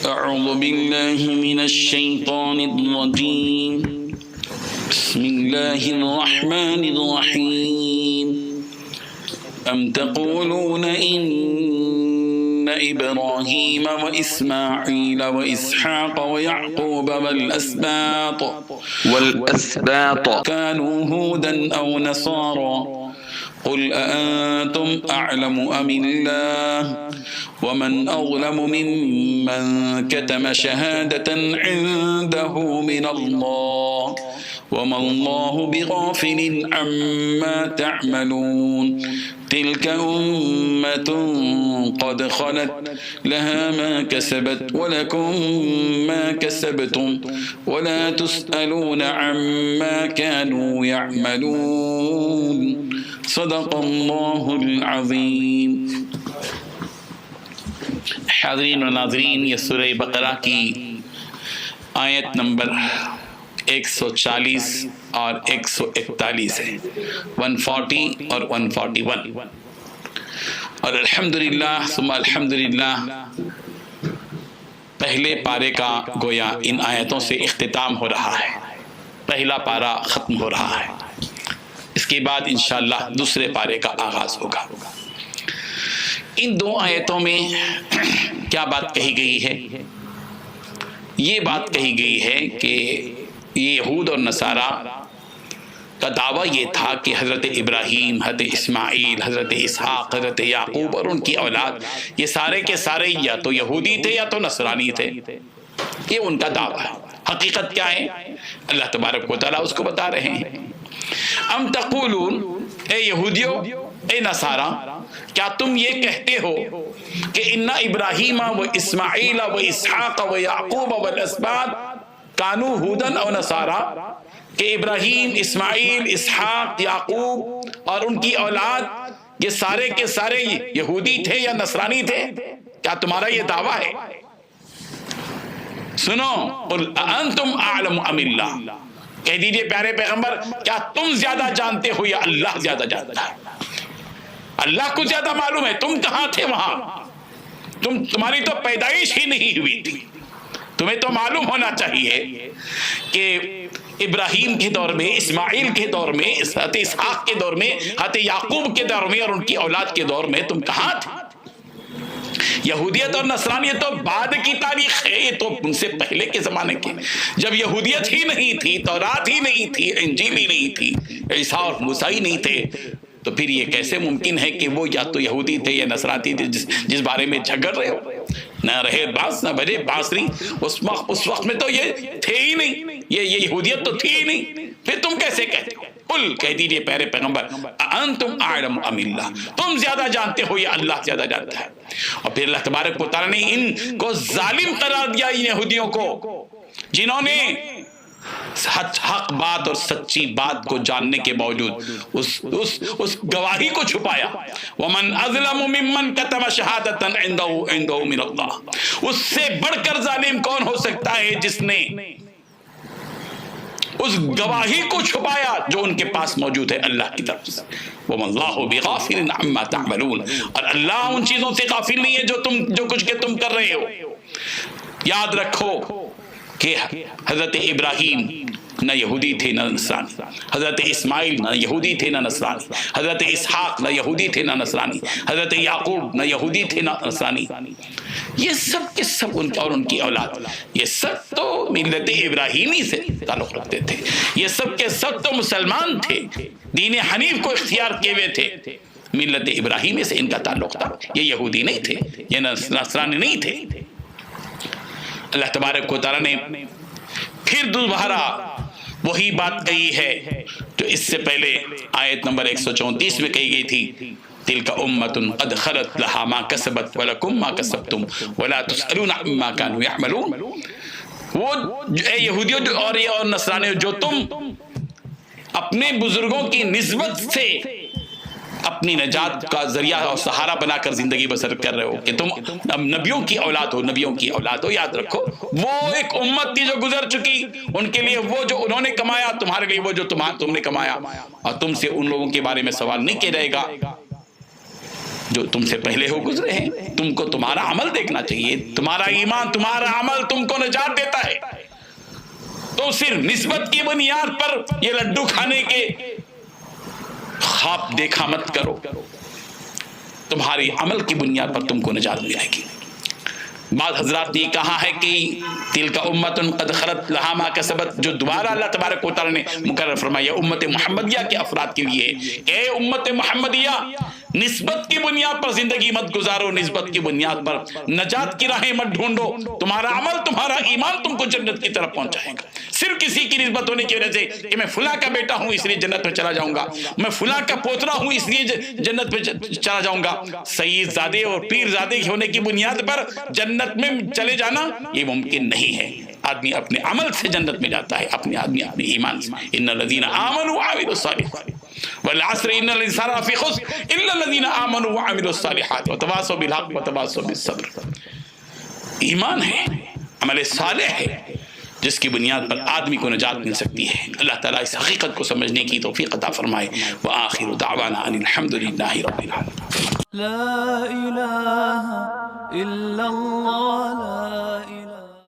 أعوذ بالله من الشيطان الرجيم بسم الله الرحمن الرحيم أم تقولون إن إبراهيم وإسماعيل وإسحاق ويعقوب والأسباط كانوا هودا أو نصارى قل أأنتم أعلم أم الله ومن أظلم ممن كتم شهادة عنده من الله وما الله بغافل عما تعملون تلك أمة قد خلت لها ما كسبت ولكم ما كسبتم ولا تسألون عما كانوا يعملون صدق اللہ العظیم۔ حاضرین و ناظرین، یہ سورہ بقرہ کی آیت نمبر 140 اور 141 ہے، 140 اور 141، اور الحمدللہ ثم الحمدللہ پہلے پارے کا گویا ان آیتوں سے اختتام ہو رہا ہے، پہلا پارہ ختم ہو رہا ہے، اس کے بعد انشاءاللہ دوسرے پارے کا آغاز ہوگا۔ ان دو آیتوں میں کیا بات کہی گئی ہے؟ یہ بات کہی گئی ہے کہ یہ یہود اور نصارہ کا دعویٰ یہ تھا کہ حضرت ابراہیم، حضرت اسماعیل، حضرت اسحاق، حضرت یعقوب اور ان کی اولاد یہ سارے کے سارے یا تو یہودی تھے یا تو نصرانی تھے، یہ ان کا دعویٰ ہے۔ حقیقت کیا ہے؟ اللہ تبارک و تعالیٰ اس کو بتا رہے ہیں۔ ام تقولون، اے یہودیو، اے نصارہ، کیا تم یہ کہتے ہو کہ ان ابراہیم و اسماعیل و اسحاق و یعقوب والاسباط کانوا ہودن او نصارہ، کہ ابراہیم، اسماعیل، اسحاق، یعقوب اور ان کی اولاد یہ سارے کے سارے یہودی تھے یا نصرانی تھے؟ کیا تمہارا یہ دعویٰ ہے؟ سنو، قل انتم اعلم ام اللہ، کہہ دیجئے پیارے پیغمبر، کیا تم زیادہ جانتے ہو یا اللہ زیادہ جانتا ہے؟ اللہ کو زیادہ معلوم ہے، تم کہاں تھے وہاں؟ تمہاری تو پیدائش ہی نہیں ہوئی تھی۔ تمہیں تو معلوم ہونا چاہیے کہ ابراہیم کے دور میں، اسماعیل کے دور میں، حضرت اسحاق کے دور میں، حضرت یعقوب کے دور میں اور ان کی اولاد کے دور میں تم کہاں تھے؟ یہودیت اور نصرانیت تو بعد کی تاریخ ہے، یہ تو ان سے پہلے کے زمانے کے، جب یہودیت ہی نہیں تھی، تورات ہی نہیں تھی، انجیل ہی نہیں تھی، عیسیٰ اور موسیٰ ہی نہیں تھے، تو پھر یہ کیسے ممکن ہے کہ وہ یا تو یہودی تھے یا نصرانی تھے جس بارے میں جھگڑ رہے ہو؟ نہ رہے باس نہ بجے بانسری، اس وقت میں تو یہ تھے ہی نہیں، یہ یہودیت تو تھی ہی نہیں، پھر تم کیسے کہتے ہو؟ قل، کہہ دیجئے پیارے پیغمبر، انتم اعلم ام اللہ، تم زیادہ جانتے ہو یا اللہ زیادہ جانتا ہے؟ اور پھر اللہ تبارک و تعالیٰ نے ان کو ظالم قرار دیا، ان یہودیوں کو، جنہوں نے حق بات اور سچی بات کو جاننے کے باوجود اس گواہی کو چھپایا۔ وَمَنْ أَظْلَمُ مِمَّنْ كَتَمَ شَهَادَةً عِنْدَهُ مِنَ اللَّهِ، اس سے بڑھ کر ظالم کون ہو سکتا ہے جس نے اس گواہی کو چھپایا جو ان کے پاس موجود ہے اللہ کی طرف سے۔ وَمَا اللَّهُ بِغَافِلٍ عَمَّا تَعْمَلُونَ، اور اللہ ان چیزوں سے غافل نہیں ہے جو کچھ کہ تم کر رہے ہو۔ یاد رکھو کہ حضرت ابراہیم نہ یہودی تھے نہ نصرانی، حضرت اسماعیل نہ یہودی تھے نہ نصرانی، حضرت اسحاق نہ یہودی تھے نہ نصرانی، حضرت یعقوب نہ یہودی تھے نہ نصرانی، یہ سب کے سب اور ان کی اولاد یہ سب تو ملت ابراہیمی سے تعلق رکھتے تھے، یہ سب کے سب تو مسلمان تھے، دین حنیف کو اختیار کیے ہوئے تھے، ملت ابراہیمی سے ان کا تعلق تھا، یہ یہودی نہیں تھے، یہ نصرانی نہیں تھے۔ اللہ تبارک و تعالیٰ نے پھر دوبارہ وہی بات کہی ہے جو اس سے پہلے آیت نمبر 134 میں کہی گئی تھی، تلک امۃ قد خلت لہا ما کسبت ولکم ما کسبتم ولا تسألون عما كانوا يعملون، وہ اے یہودیوں اور نصرانیوں، جو تم اپنے بزرگوں کی نسبت سے اپنی نجات کا ذریعہ اور سہارا بنا کر زندگی بسر کر رہے ہو، کہ تم اب نبیوں کی اولاد ہو، نبیوں کی اولاد ہو، یاد رکھو وہ ایک امت تھی جو گزر چکی، ان کے لیے وہ جو انہوں نے کمایا، تمہارے لیے وہ جو تم نے کمایا، اور تم سے ان لوگوں کے بارے میں سوال نہیں کیا جائے گا جو تم سے پہلے ہو گزرے ہیں، تم کو تمہارا عمل دیکھنا چاہیے، تمہارا ایمان، تمہارا عمل تم کو نجات دیتا ہے۔ تو صرف نسبت کی بنیاد پر یہ لڈو کھانے کے خواب دیکھا مت کرو، تمہاری عمل کی بنیاد پر تم کو نجات ملے گی۔ بعض حضرات نے یہ کہا ہے کہ تلک امت قد خلت لہا ما کسبت، جو دوبارہ اللہ تبارک و تعالی نے مقرر فرمایا امت محمدیہ کے افراد کے لیے، اے امت محمدیہ نسبت کی بنیاد پر زندگی مت گزارو، نسبت کی بنیاد پر نجات کی راہیں مت ڈھونڈو، تمہارا عمل، تمہارا ایمان تم کو جنت کی طرف پہنچائے گا۔ صرف کسی کی نسبت ہونے کی وجہ سے کہ میں فلاں کا بیٹا ہوں اس لیے جنت میں چلا جاؤں گا، میں فلاں کا پوترا ہوں اس لیے جنت میں چلا جاؤں گا، سید زادے اور پیر زادے ہونے کی بنیاد پر جنت میں چلے جانا یہ ممکن نہیں ہے۔ آدمی اپنے عمل سے جنت میں جاتا ہے، اپنے آدمی اپنے ایمان سے۔ ان الذین آمنوا وعملوا الصالحات والعصر ان الانسان لفی خسر الا الذین آمنوا وعملوا الصالحات وتواصوا بالحق وتواصوا بالصبر۔ ایمان ہے، عمل صالح ہے، جس کی بنیاد پر آدمی کو نجات مل سکتی ہے۔ اللہ تعالیٰ اس حقیقت کو سمجھنے کی توفیق عطا فرمائے۔ وآخر دعوانا ان الحمد للہ رب العالمین۔ لا الہ الا اللہ